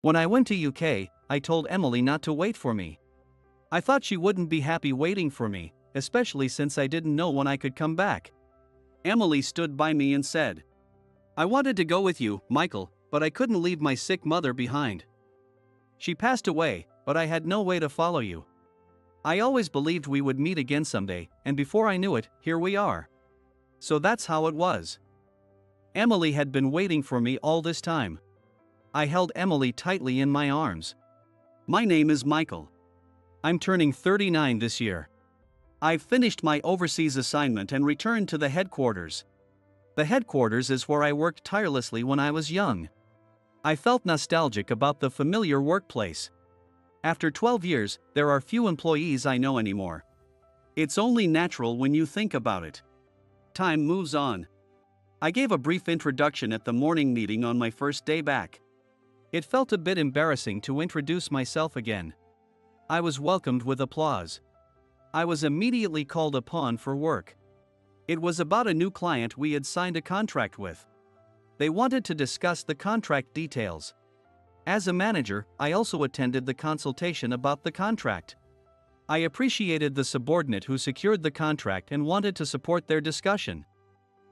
When I went to UK, I told Emily not to wait for me. I thought she wouldn't be happy waiting for me, especially since I didn't know when I could come back. Emily stood by me and said, "I wanted to go with you, Michael, but I couldn't leave my sick mother behind. She passed away, but I had no way to follow you. I always believed we would meet again someday, and before I knew it, here we are." So that's how it was. Emily had been waiting for me all this time. I held Emily tightly in my arms. My name is Michael. I'm turning 39 this year. I've finished my overseas assignment and returned to the headquarters. The headquarters is where I worked tirelessly when I was young. I felt nostalgic about the familiar workplace. After 12 years, there are few employees I know anymore. It's only natural when you think about it. Time moves on. I gave a brief introduction at the morning meeting on my first day back. It felt a bit embarrassing to introduce myself again. I was welcomed with applause. I was immediately called upon for work. It was about a new client we had signed a contract with. They wanted to discuss the contract details. As a manager, I also attended the consultation about the contract. I appreciated the subordinate who secured the contract and wanted to support their discussion.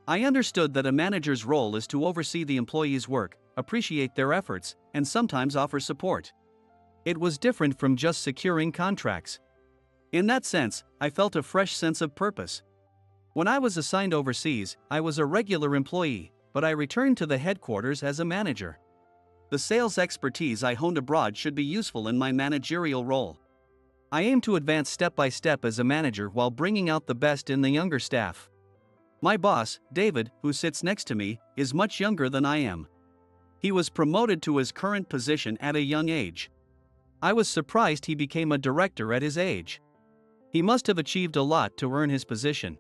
I understood that a manager's role is to oversee the employee's work, appreciate their efforts, and sometimes offer support. It was different from just securing contracts. In that sense, I felt a fresh sense of purpose. When I was assigned overseas, I was a regular employee, but I returned to the headquarters as a manager. The sales expertise I honed abroad should be useful in my managerial role. I aim to advance step by step as a manager while bringing out the best in the younger staff. My boss, David, who sits next to me, is much younger than I am. He was promoted to his current position at a young age. I was surprised he became a director at his age. He must have achieved a lot to earn his position.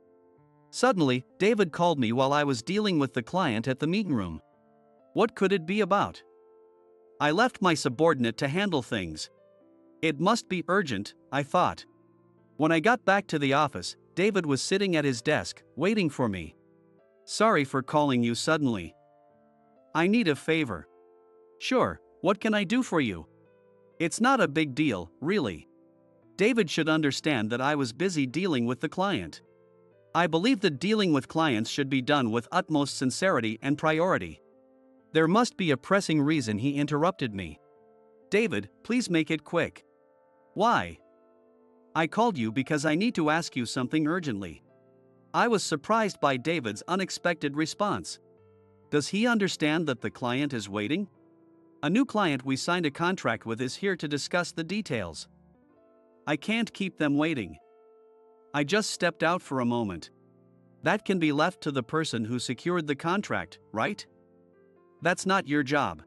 Suddenly, David called me while I was dealing with the client at the meeting room. What could it be about? I left my subordinate to handle things. It must be urgent, I thought. When I got back to the office, David was sitting at his desk, waiting for me. "Sorry for calling you suddenly. I need a favor." "Sure, what can I do for you?" "It's not a big deal, really." David should understand that I was busy dealing with the client. I believe that dealing with clients should be done with utmost sincerity and priority. There must be a pressing reason he interrupted me. "David, please make it quick." "Why?" "I called you because I need to ask you something urgently." I was surprised by David's unexpected response. Does he understand that the client is waiting? A new client we signed a contract with is here to discuss the details. I can't keep them waiting. I just stepped out for a moment. That can be left to the person who secured the contract, right? That's not your job.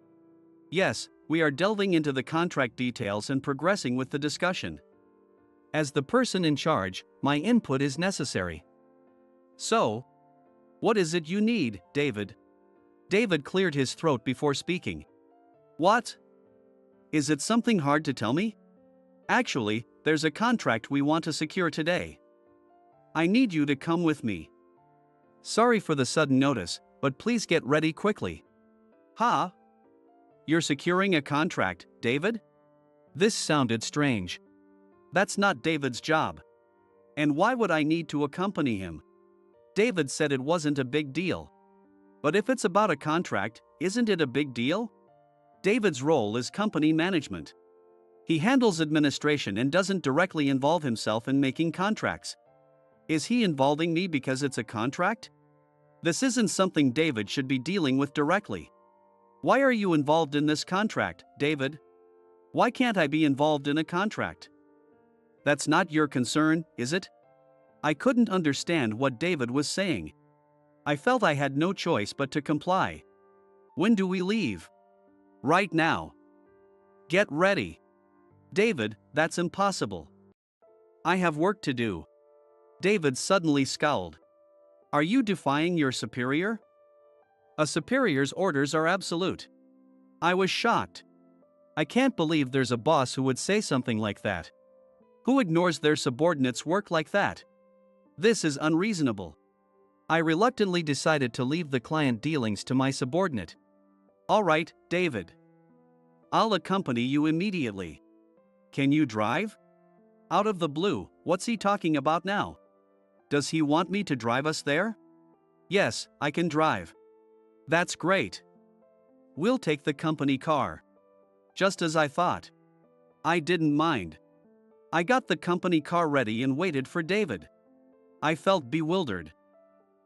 Yes, we are delving into the contract details and progressing with the discussion. As the person in charge, my input is necessary. So, what is it you need, David? David cleared his throat before speaking. What? Is it something hard to tell me? Actually, there's a contract we want to secure today. I need you to come with me. Sorry for the sudden notice, but please get ready quickly. Huh? You're securing a contract, David? This sounded strange. That's not David's job. And why would I need to accompany him? David said it wasn't a big deal. But if it's about a contract, isn't it a big deal? David's role is company management. He handles administration and doesn't directly involve himself in making contracts. Is he involving me because it's a contract? This isn't something David should be dealing with directly. Why are you involved in this contract, David? Why can't I be involved in a contract? That's not your concern, is it? I couldn't understand what David was saying. I felt I had no choice but to comply. When do we leave? Right now. Get ready. David, that's impossible. I have work to do. David suddenly scowled. Are you defying your superior? A superior's orders are absolute. I was shocked. I can't believe there's a boss who would say something like that. Who ignores their subordinates' work like that? This is unreasonable. I reluctantly decided to leave the client dealings to my subordinate. All right, David. I'll accompany you immediately. Can you drive? Out of the blue, what's he talking about now? Does he want me to drive us there? Yes, I can drive. That's great. We'll take the company car. Just as I thought. I didn't mind. I got the company car ready and waited for David. I felt bewildered.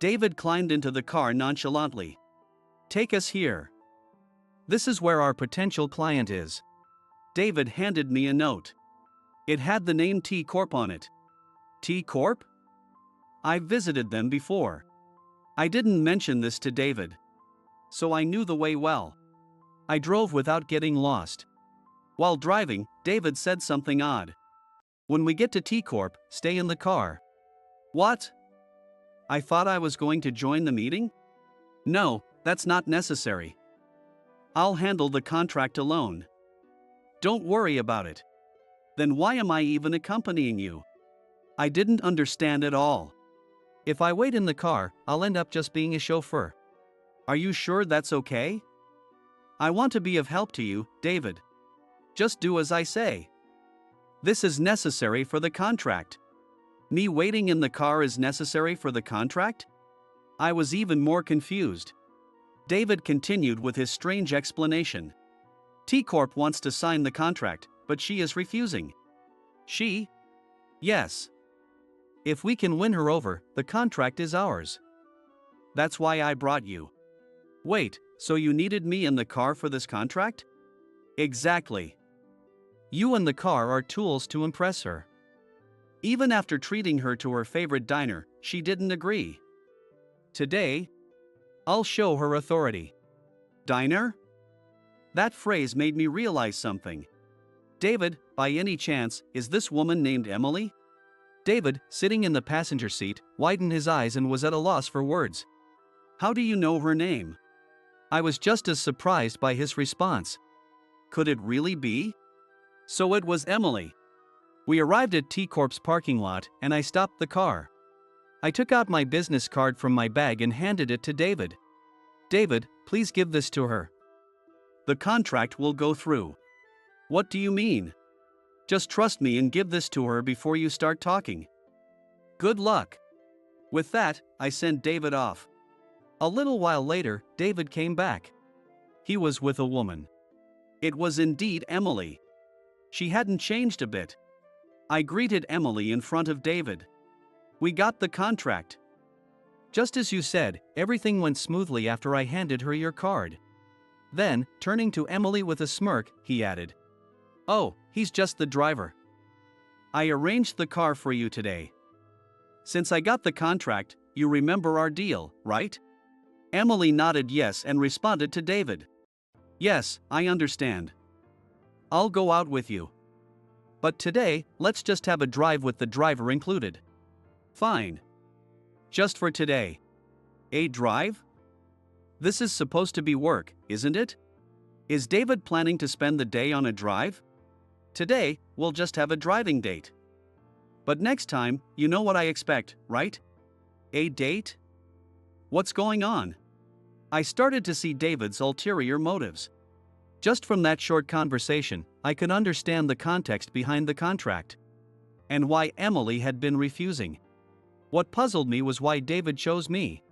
David climbed into the car nonchalantly. Take us here. This is where our potential client is. David handed me a note. It had the name T Corp on it. T Corp? I've visited them before. I didn't mention this to David. So I knew the way well. I drove without getting lost. While driving, David said something odd. When we get to T Corp, stay in the car. What? I thought I was going to join the meeting? No, that's not necessary. I'll handle the contract alone. Don't worry about it. Then why am I even accompanying you? I didn't understand at all. If I wait in the car, I'll end up just being a chauffeur. Are you sure that's okay? I want to be of help to you, David. Just do as I say. This is necessary for the contract. Me waiting in the car is necessary for the contract? I was even more confused. David continued with his strange explanation. T Corp wants to sign the contract, but she is refusing. She? Yes. If we can win her over, the contract is ours. That's why I brought you. Wait, so you needed me in the car for this contract? Exactly. You and the car are tools to impress her. Even after treating her to her favorite diner, she didn't agree. Today, I'll show her authority. Diner? That phrase made me realize something. David, by any chance, is this woman named Emily? David, sitting in the passenger seat, widened his eyes and was at a loss for words. How do you know her name? I was just as surprised by his response. Could it really be? So it was Emily. We arrived at T Corp's parking lot and I stopped the car. I took out my business card from my bag and handed it to David. David, please give this to her. The contract will go through. What do you mean? Just trust me and give this to her before you start talking. Good luck. With that, I sent David off. A little while later, David came back. He was with a woman. It was indeed Emily. She hadn't changed a bit. I greeted Emily in front of David. We got the contract. Just as you said, everything went smoothly after I handed her your card. Then, turning to Emily with a smirk, he added, "Oh, he's just the driver. I arranged the car for you today. Since I got the contract, you remember our deal, right?" Emily nodded yes and responded to David. "Yes, I understand. I'll go out with you. But today, let's just have a drive with the driver included." Fine. Just for today. A drive? This is supposed to be work, isn't it? Is David planning to spend the day on a drive? Today, we'll just have a driving date. But next time, you know what I expect, right? A date? What's going on? I started to see David's ulterior motives. Just from that short conversation, I could understand the context behind the contract. And why Emily had been refusing. What puzzled me was why David chose me.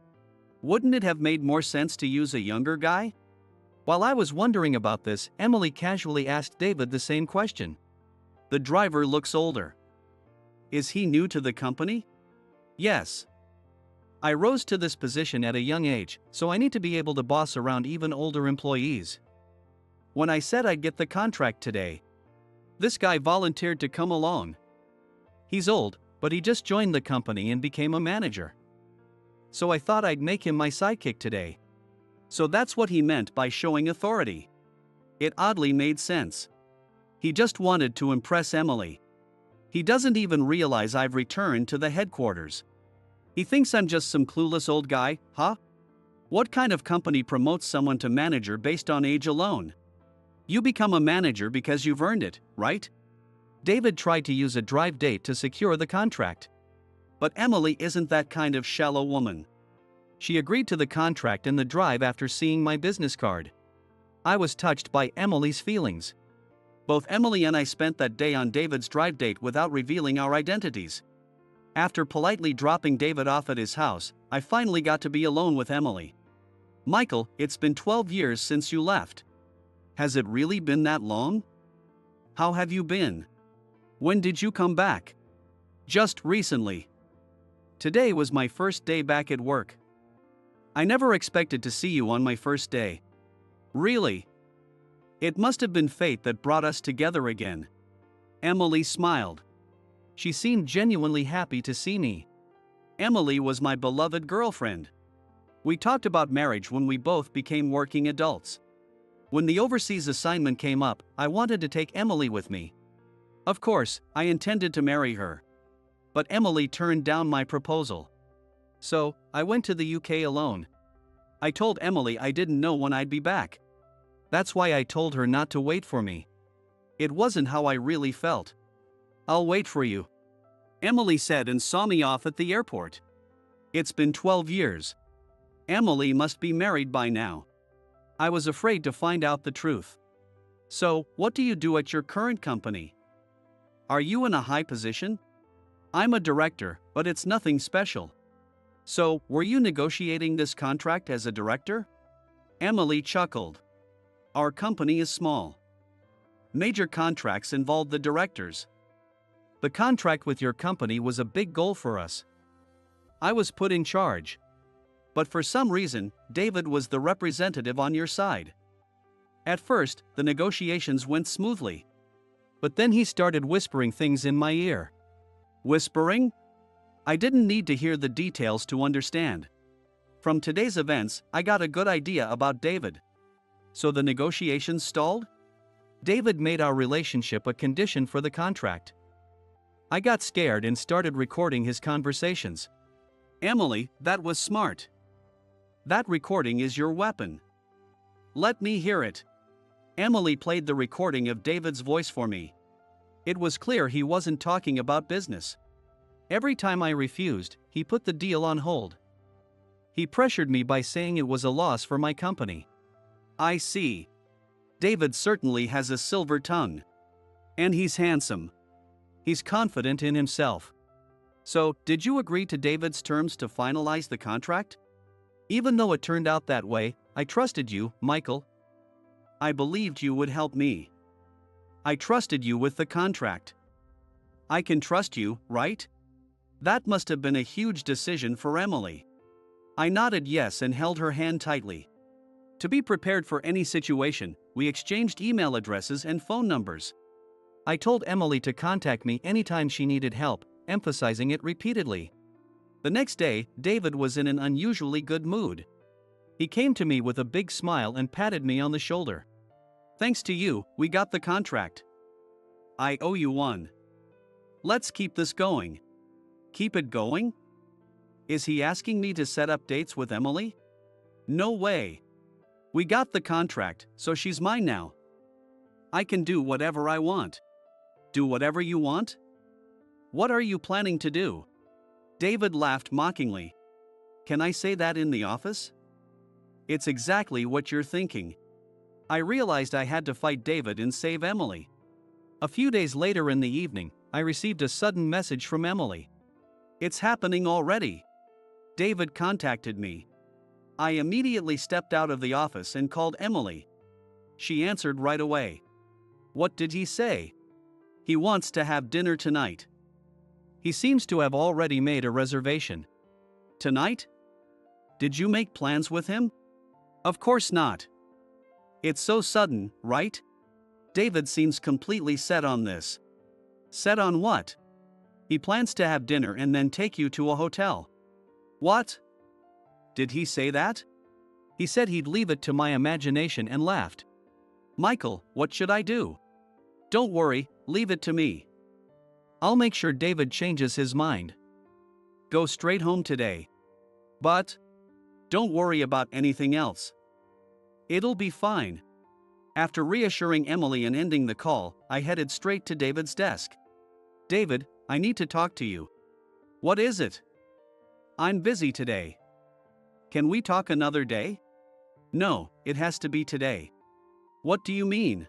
Wouldn't it have made more sense to use a younger guy? While I was wondering about this, Emily casually asked David the same question. The driver looks older. Is he new to the company? Yes. I rose to this position at a young age, so I need to be able to boss around even older employees. When I said I'd get the contract today, this guy volunteered to come along. He's old, but he just joined the company and became a manager. So I thought I'd make him my sidekick today. So that's what he meant by showing authority. It oddly made sense. He just wanted to impress Emily. He doesn't even realize I've returned to the headquarters. He thinks I'm just some clueless old guy, huh? What kind of company promotes someone to manager based on age alone? You become a manager because you've earned it, right? David tried to use a drive date to secure the contract. But Emily isn't that kind of shallow woman. She agreed to the contract and the drive after seeing my business card. I was touched by Emily's feelings. Both Emily and I spent that day on David's drive date without revealing our identities. After politely dropping David off at his house, I finally got to be alone with Emily. Michael, it's been 12 years since you left. Has it really been that long? How have you been? When did you come back? Just recently. Today was my first day back at work. I never expected to see you on my first day. Really? It must have been fate that brought us together again. Emily smiled. She seemed genuinely happy to see me. Emily was my beloved girlfriend. We talked about marriage when we both became working adults. When the overseas assignment came up, I wanted to take Emily with me. Of course, I intended to marry her. But Emily turned down my proposal. So, I went to the UK alone. I told Emily I didn't know when I'd be back. That's why I told her not to wait for me. It wasn't how I really felt. I'll wait for you, Emily said and saw me off at the airport. It's been 12 years. Emily must be married by now. I was afraid to find out the truth. So, what do you do at your current company? Are you in a high position? I'm a director, but it's nothing special. So, were you negotiating this contract as a director? Emily chuckled. Our company is small. Major contracts involve the directors. The contract with your company was a big goal for us. I was put in charge. But for some reason, David was the representative on your side. At first, the negotiations went smoothly. But then he started whispering things in my ear. Whispering? I didn't need to hear the details to understand. From today's events, I got a good idea about David. So the negotiations stalled? David made our relationship a condition for the contract. I got scared and started recording his conversations. Emily, that was smart. That recording is your weapon. Let me hear it. Emily played the recording of David's voice for me. It was clear he wasn't talking about business. Every time I refused, he put the deal on hold. He pressured me by saying it was a loss for my company. I see. David certainly has a silver tongue. And he's handsome. He's confident in himself. So, did you agree to David's terms to finalize the contract? Even though it turned out that way, I trusted you, Michael. I believed you would help me. I trusted you with the contract. I can trust you, right? That must have been a huge decision for Emily. I nodded yes and held her hand tightly. To be prepared for any situation, we exchanged email addresses and phone numbers. I told Emily to contact me anytime she needed help, emphasizing it repeatedly. The next day, David was in an unusually good mood. He came to me with a big smile and patted me on the shoulder. Thanks to you, we got the contract. I owe you one. Let's keep this going. Keep it going? Is he asking me to set up dates with Emily? No way. We got the contract, so she's mine now. I can do whatever I want. Do whatever you want? What are you planning to do? David laughed mockingly. Can I say that in the office? It's exactly what you're thinking. I realized I had to fight David and save Emily. A few days later in the evening, I received a sudden message from Emily. It's happening already. David contacted me. I immediately stepped out of the office and called Emily. She answered right away. What did he say? He wants to have dinner tonight. He seems to have already made a reservation. Tonight? Did you make plans with him? Of course not. It's so sudden, right? David seems completely set on this. Set on what? He plans to have dinner and then take you to a hotel. What? Did he say that? He said he'd leave it to my imagination and laughed. Michael, what should I do? Don't worry, leave it to me. I'll make sure David changes his mind. Go straight home today. But don't worry about anything else. It'll be fine. After reassuring Emily and ending the call, I headed straight to David's desk. David, I need to talk to you. What is it? I'm busy today. Can we talk another day? No, it has to be today. What do you mean?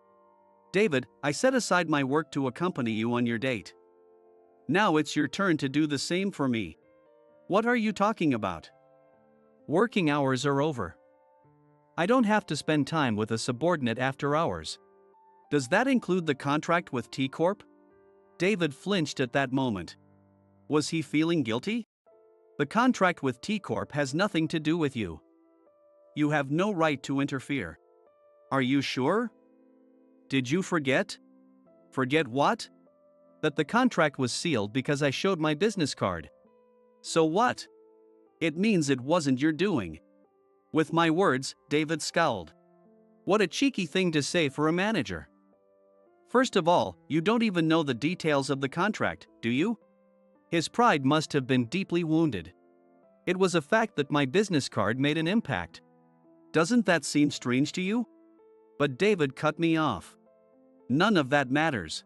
David, I set aside my work to accompany you on your date. Now it's your turn to do the same for me. What are you talking about? Working hours are over. I don't have to spend time with a subordinate after hours. Does that include the contract with T Corp? David flinched at that moment. Was he feeling guilty? The contract with T Corp has nothing to do with you. You have no right to interfere. Are you sure? Did you forget? Forget what? That the contract was sealed because I showed my business card. So what? It means it wasn't your doing. With my words, David scowled. What a cheeky thing to say for a manager. First of all, you don't even know the details of the contract, do you? His pride must have been deeply wounded. It was a fact that my business card made an impact. Doesn't that seem strange to you? But David cut me off. None of that matters.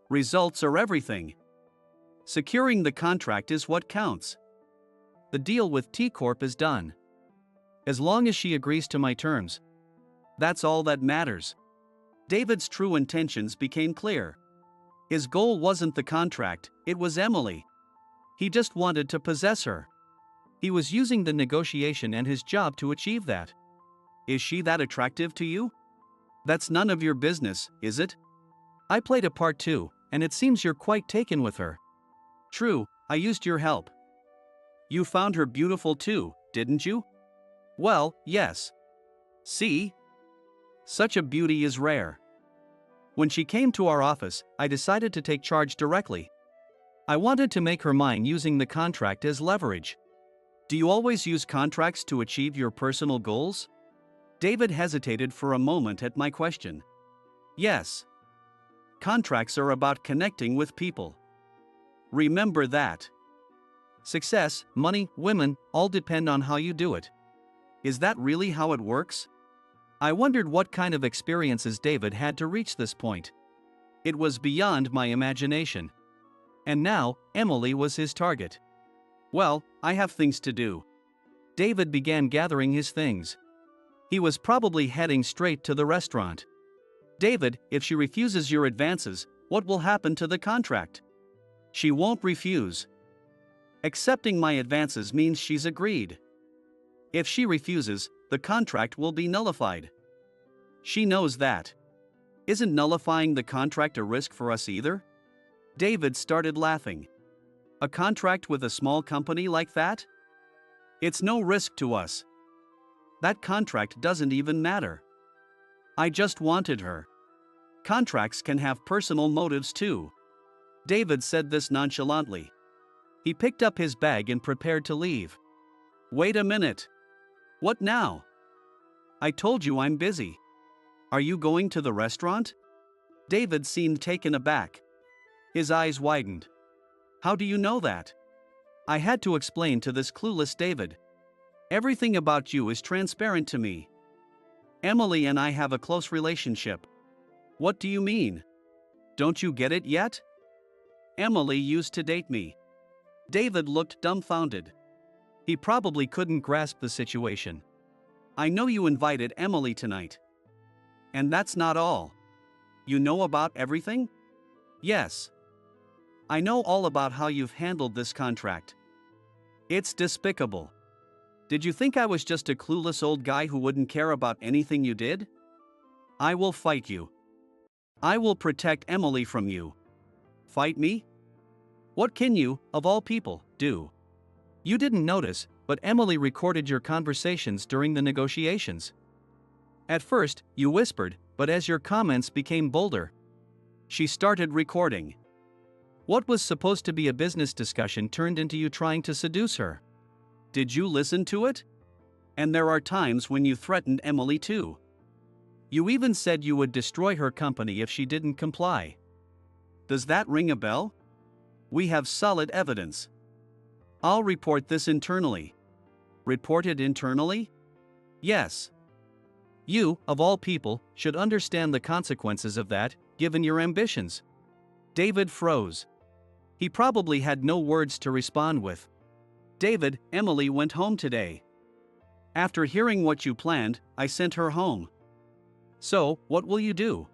Results are everything. Securing the contract is what counts. The deal with T Corp is done. As long as she agrees to my terms. That's all that matters. David's true intentions became clear. His goal wasn't the contract, it was Emily. He just wanted to possess her. He was using the negotiation and his job to achieve that. Is she that attractive to you? That's none of your business, is it? I played a part too, and it seems you're quite taken with her. True, I used your help. You found her beautiful too, didn't you? Well, yes. See? Such a beauty is rare. When she came to our office, I decided to take charge directly. I wanted to make her mine using the contract as leverage. Do you always use contracts to achieve your personal goals? David hesitated for a moment at my question. Yes. Contracts are about connecting with people. Remember that. Success, money, women, all depend on how you do it. Is that really how it works? I wondered what kind of experiences David had to reach this point. It was beyond my imagination. And now, Emily was his target. Well, I have things to do. David began gathering his things. He was probably heading straight to the restaurant. David, if she refuses your advances, what will happen to the contract? She won't refuse. Accepting my advances means she's agreed. If she refuses, the contract will be nullified. She knows that. Isn't nullifying the contract a risk for us either? David started laughing. A contract with a small company like that? It's no risk to us. That contract doesn't even matter. I just wanted her. Contracts can have personal motives too. David said this nonchalantly. He picked up his bag and prepared to leave. Wait a minute. What now? I told you I'm busy. Are you going to the restaurant? David seemed taken aback. His eyes widened. How do you know that? I had to explain to this clueless David. Everything about you is transparent to me. Emily and I have a close relationship. What do you mean? Don't you get it yet? Emily used to date me. David looked dumbfounded. He probably couldn't grasp the situation. I know you invited Emily tonight. And that's not all. You know about everything? Yes. I know all about how you've handled this contract. It's despicable. Did you think I was just a clueless old guy who wouldn't care about anything you did? I will fight you. I will protect Emily from you. Fight me? What can you, of all people, do? You didn't notice, but Emily recorded your conversations during the negotiations. At first, you whispered, but as your comments became bolder, she started recording. What was supposed to be a business discussion turned into you trying to seduce her. Did you listen to it? And there are times when you threatened Emily too. You even said you would destroy her company if she didn't comply. Does that ring a bell? We have solid evidence. I'll report this internally. Report it internally? Yes. You, of all people, should understand the consequences of that, given your ambitions. David froze. He probably had no words to respond with. David, Emily went home today. After hearing what you planned, I sent her home. So, what will you do?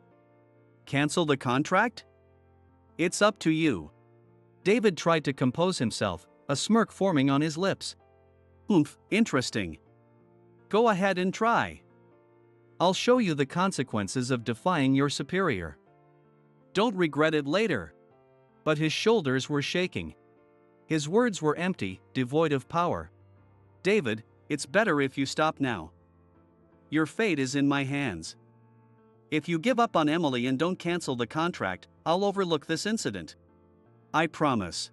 Cancel the contract? It's up to you. David tried to compose himself, a smirk forming on his lips. Interesting. Go ahead and try. I'll show you the consequences of defying your superior. Don't regret it later. But his shoulders were shaking. His words were empty, devoid of power. David, it's better if you stop now. Your fate is in my hands. If you give up on Emily and don't cancel the contract, I'll overlook this incident. I promise.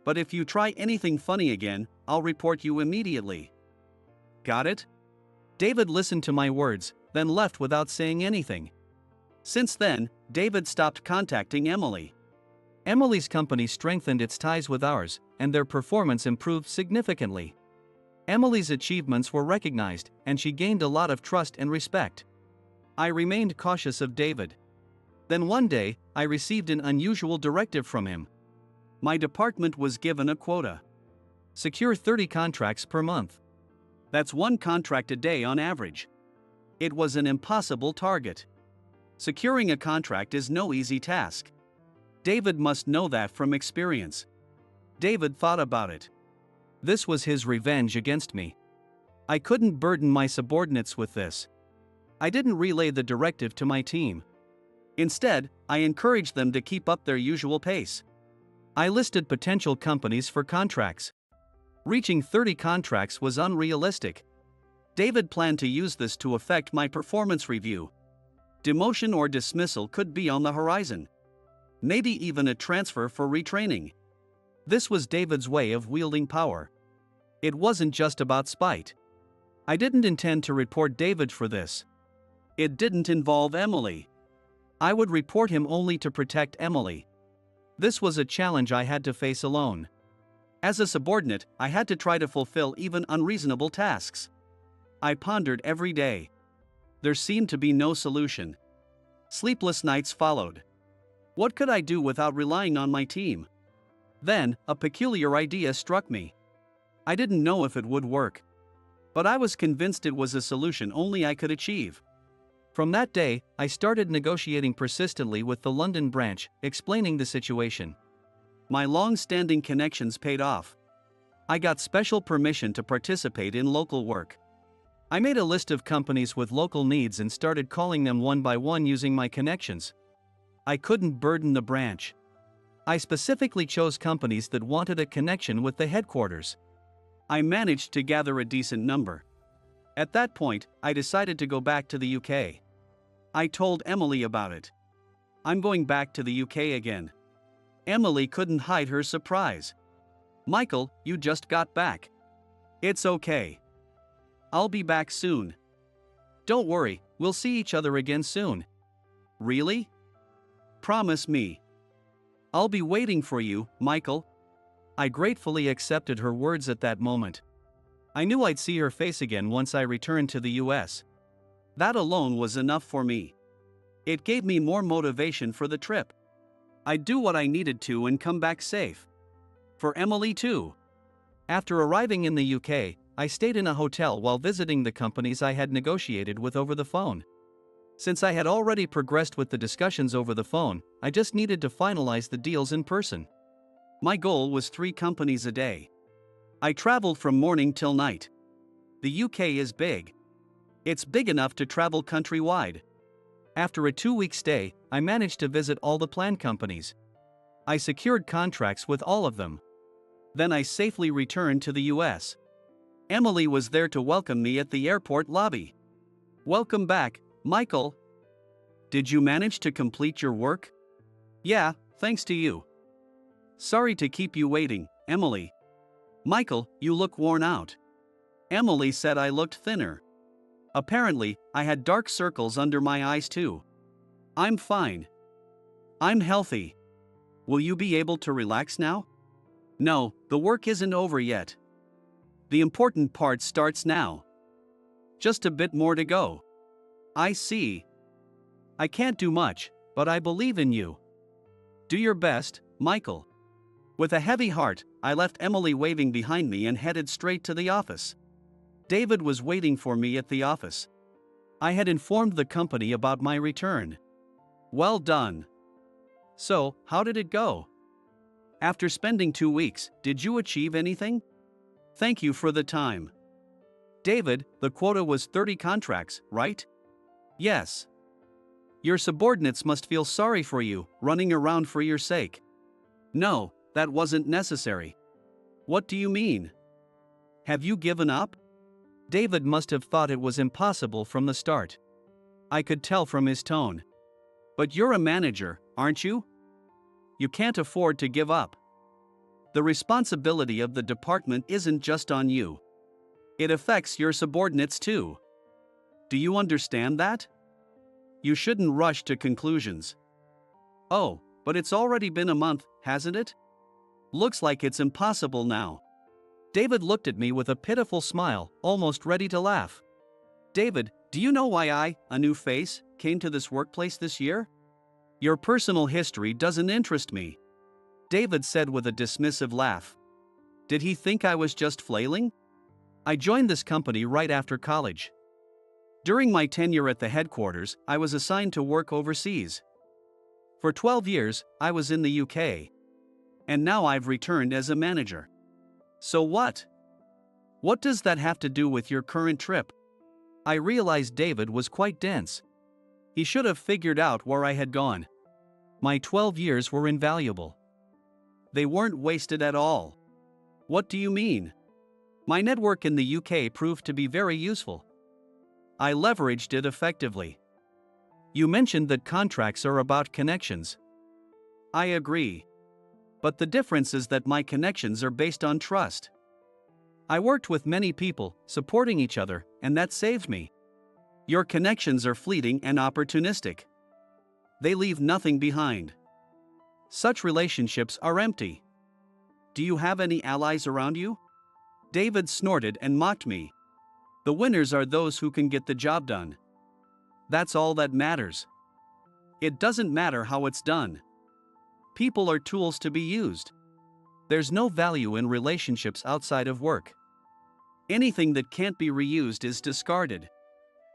But if you try anything funny again, I'll report you immediately. Got it? David listened to my words, then left without saying anything. Since then, David stopped contacting Emily. Emily's company strengthened its ties with ours, and their performance improved significantly. Emily's achievements were recognized, and she gained a lot of trust and respect. I remained cautious of David. Then one day, I received an unusual directive from him. My department was given a quota. Secure 30 contracts per month. That's one contract a day on average. It was an impossible target. Securing a contract is no easy task. David must know that from experience. David thought about it. This was his revenge against me. I couldn't burden my subordinates with this. I didn't relay the directive to my team. Instead, I encouraged them to keep up their usual pace. I listed potential companies for contracts. Reaching 30 contracts was unrealistic. David planned to use this to affect my performance review. Demotion or dismissal could be on the horizon. Maybe even a transfer for retraining. This was David's way of wielding power. It wasn't just about spite. I didn't intend to report David for this. It didn't involve Emily. I would report him only to protect Emily. This was a challenge I had to face alone. As a subordinate, I had to try to fulfill even unreasonable tasks. I pondered every day. There seemed to be no solution. Sleepless nights followed. What could I do without relying on my team? Then, a peculiar idea struck me. I didn't know if it would work. But I was convinced it was a solution only I could achieve. From that day, I started negotiating persistently with the London branch, explaining the situation. My long-standing connections paid off. I got special permission to participate in local work. I made a list of companies with local needs and started calling them one by one using my connections. I couldn't burden the branch. I specifically chose companies that wanted a connection with the headquarters. I managed to gather a decent number. At that point, I decided to go back to the UK. I told Emily about it. I'm going back to the UK again. Emily couldn't hide her surprise. Michael, you just got back. It's okay. I'll be back soon. Don't worry, we'll see each other again soon. Really? Promise me. I'll be waiting for you, Michael. I gratefully accepted her words at that moment. I knew I'd see her face again once I returned to the US. That alone was enough for me. It gave me more motivation for the trip. I'd do what I needed to and come back safe. For Emily too. After arriving in the UK, I stayed in a hotel while visiting the companies I had negotiated with over the phone. Since I had already progressed with the discussions over the phone, I just needed to finalize the deals in person. My goal was 3 companies a day. I traveled from morning till night. The UK is big. It's big enough to travel countrywide. After a 2-week stay, I managed to visit all the planned companies. I secured contracts with all of them. Then I safely returned to the US. Emily was there to welcome me at the airport lobby. Welcome back, Michael. Did you manage to complete your work? Yeah, thanks to you. Sorry to keep you waiting, Emily. Michael, you look worn out. Emily said I looked thinner. Apparently, I had dark circles under my eyes too. I'm fine. I'm healthy. Will you be able to relax now? No, the work isn't over yet. The important part starts now. Just a bit more to go. I see. I can't do much, but I believe in you. Do your best, Michael. With a heavy heart, I left Emily waving behind me and headed straight to the office. David was waiting for me at the office. I had informed the company about my return. Well done. So, how did it go? After spending 2 weeks, did you achieve anything? Thank you for the time. David, the quota was 30 contracts, right? Yes. Your subordinates must feel sorry for you, running around for your sake. No, that wasn't necessary. What do you mean? Have you given up? David must have thought it was impossible from the start. I could tell from his tone. But you're a manager, aren't you? You can't afford to give up. The responsibility of the department isn't just on you. It affects your subordinates too. Do you understand that? You shouldn't rush to conclusions. Oh, but it's already been a month, hasn't it? Looks like it's impossible now. David looked at me with a pitiful smile, almost ready to laugh. David, do you know why a new face, came to this workplace this year? Your personal history doesn't interest me. David said with a dismissive laugh. Did he think I was just flailing? I joined this company right after college. During my tenure at the headquarters, I was assigned to work overseas. For 12 years, I was in the UK. And now I've returned as a manager. So what? What does that have to do with your current trip? I realized David was quite dense. He should have figured out where I had gone. My 12 years were invaluable. They weren't wasted at all. What do you mean? My network in the UK proved to be very useful. I leveraged it effectively. You mentioned that contracts are about connections. I agree. But the difference is that my connections are based on trust. I worked with many people, supporting each other, and that saved me. Your connections are fleeting and opportunistic. They leave nothing behind. Such relationships are empty. Do you have any allies around you? David snorted and mocked me. The winners are those who can get the job done. That's all that matters. It doesn't matter how it's done. People are tools to be used. There's no value in relationships outside of work. Anything that can't be reused is discarded.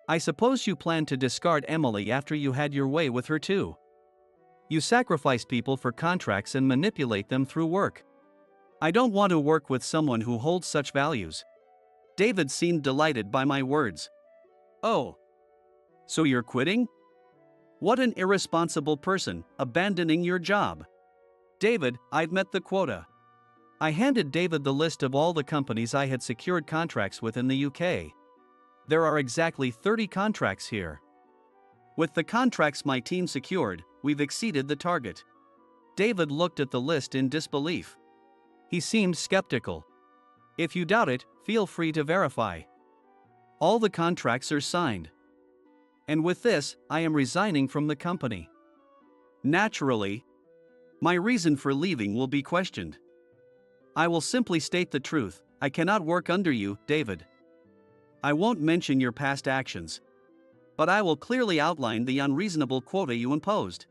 I suppose you plan to discard Emily after you had your way with her too. You sacrifice people for contracts and manipulate them through work. I don't want to work with someone who holds such values. David seemed delighted by my words. Oh. So you're quitting? What an irresponsible person, abandoning your job. David, I've met the quota. I handed David the list of all the companies I had secured contracts with in the UK. There are exactly 30 contracts here. With the contracts my team secured, we've exceeded the target. David looked at the list in disbelief. He seemed skeptical. If you doubt it, feel free to verify. All the contracts are signed. And with this, I am resigning from the company. Naturally, my reason for leaving will be questioned. I will simply state the truth. I cannot work under you, David. I won't mention your past actions. But I will clearly outline the unreasonable quota you imposed.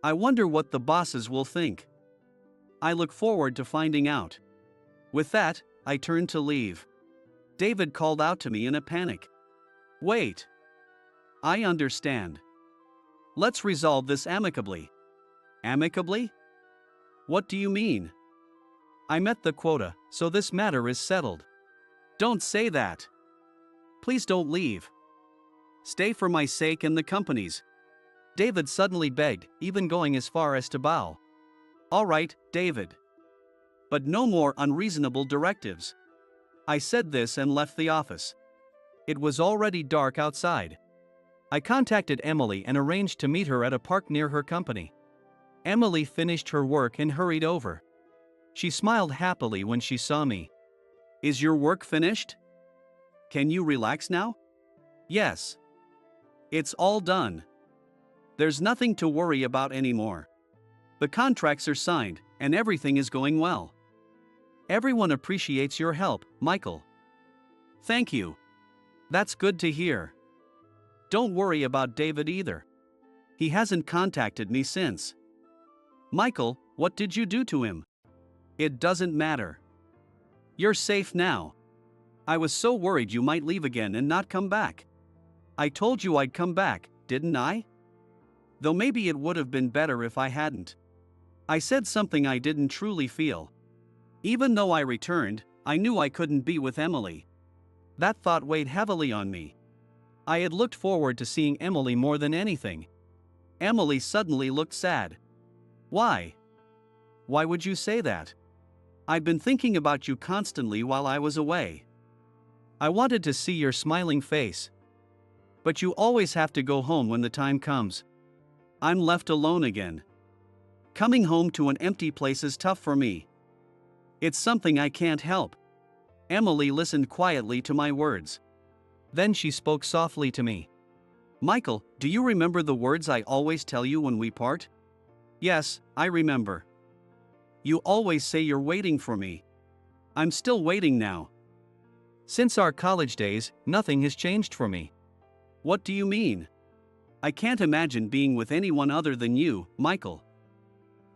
I wonder what the bosses will think. I look forward to finding out. With that, I turned to leave. David called out to me in a panic. Wait. I understand. Let's resolve this amicably. Amicably? What do you mean? I met the quota, so this matter is settled. Don't say that. Please don't leave. Stay for my sake and the company's. David suddenly begged, even going as far as to bow. All right, David. But no more unreasonable directives. I said this and left the office. It was already dark outside. I contacted Emily and arranged to meet her at a park near her company. Emily finished her work and hurried over. She smiled happily when she saw me. Is your work finished? Can you relax now? Yes. It's all done. There's nothing to worry about anymore. The contracts are signed, and everything is going well. Everyone appreciates your help, Michael. Thank you. That's good to hear. Don't worry about David either. He hasn't contacted me since. Michael, what did you do to him? It doesn't matter. You're safe now. I was so worried you might leave again and not come back. I told you I'd come back, didn't I? Though maybe it would have been better if I hadn't. I said something I didn't truly feel. Even though I returned, I knew I couldn't be with Emily. That thought weighed heavily on me. I had looked forward to seeing Emily more than anything. Emily suddenly looked sad. Why? Why would you say that? I'd been thinking about you constantly while I was away. I wanted to see your smiling face. But you always have to go home when the time comes. I'm left alone again. Coming home to an empty place is tough for me. It's something I can't help. Emily listened quietly to my words. Then she spoke softly to me. Michael, do you remember the words I always tell you when we part? Yes, I remember. You always say you're waiting for me. I'm still waiting now. Since our college days, nothing has changed for me. What do you mean? I can't imagine being with anyone other than you, Michael.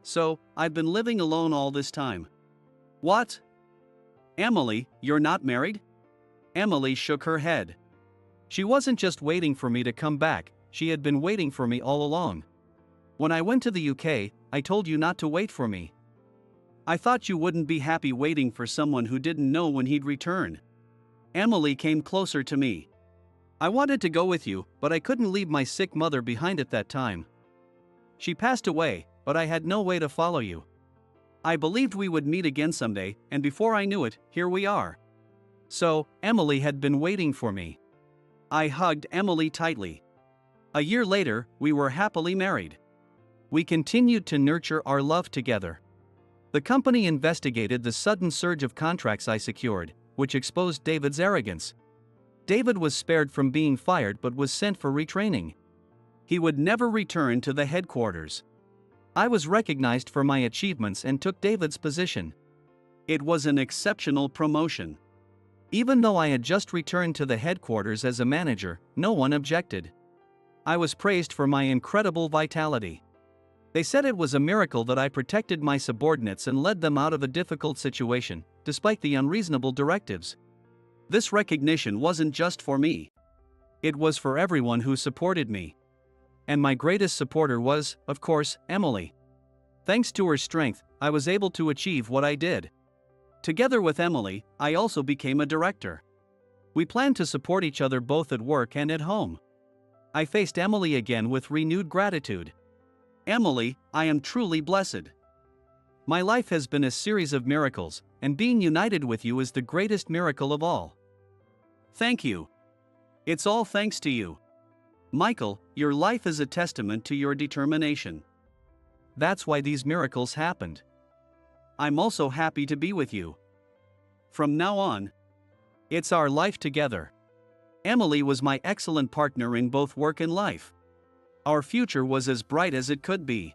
So, I've been living alone all this time. What? Emily, you're not married? Emily shook her head. She wasn't just waiting for me to come back, she had been waiting for me all along. When I went to the UK, I told you not to wait for me. I thought you wouldn't be happy waiting for someone who didn't know when he'd return. Emily came closer to me. I wanted to go with you, but I couldn't leave my sick mother behind at that time. She passed away, but I had no way to follow you. I believed we would meet again someday, and before I knew it, here we are. So, Emily had been waiting for me. I hugged Emily tightly. A year later, we were happily married. We continued to nurture our love together. The company investigated the sudden surge of contracts I secured, which exposed David's arrogance. David was spared from being fired but was sent for retraining. He would never return to the headquarters. I was recognized for my achievements and took David's position. It was an exceptional promotion. Even though I had just returned to the headquarters as a manager, no one objected. I was praised for my incredible vitality. They said it was a miracle that I protected my subordinates and led them out of a difficult situation, despite the unreasonable directives. This recognition wasn't just for me. It was for everyone who supported me. And my greatest supporter was, of course, Emily. Thanks to her strength, I was able to achieve what I did. Together with Emily, I also became a director. We planned to support each other both at work and at home. I faced Emily again with renewed gratitude. Emily, I am truly blessed. My life has been a series of miracles, and being united with you is the greatest miracle of all. Thank you. It's all thanks to you. Michael, your life is a testament to your determination. That's why these miracles happened. I'm also happy to be with you. From now on, it's our life together. Emily was my excellent partner in both work and life. Our future was as bright as it could be.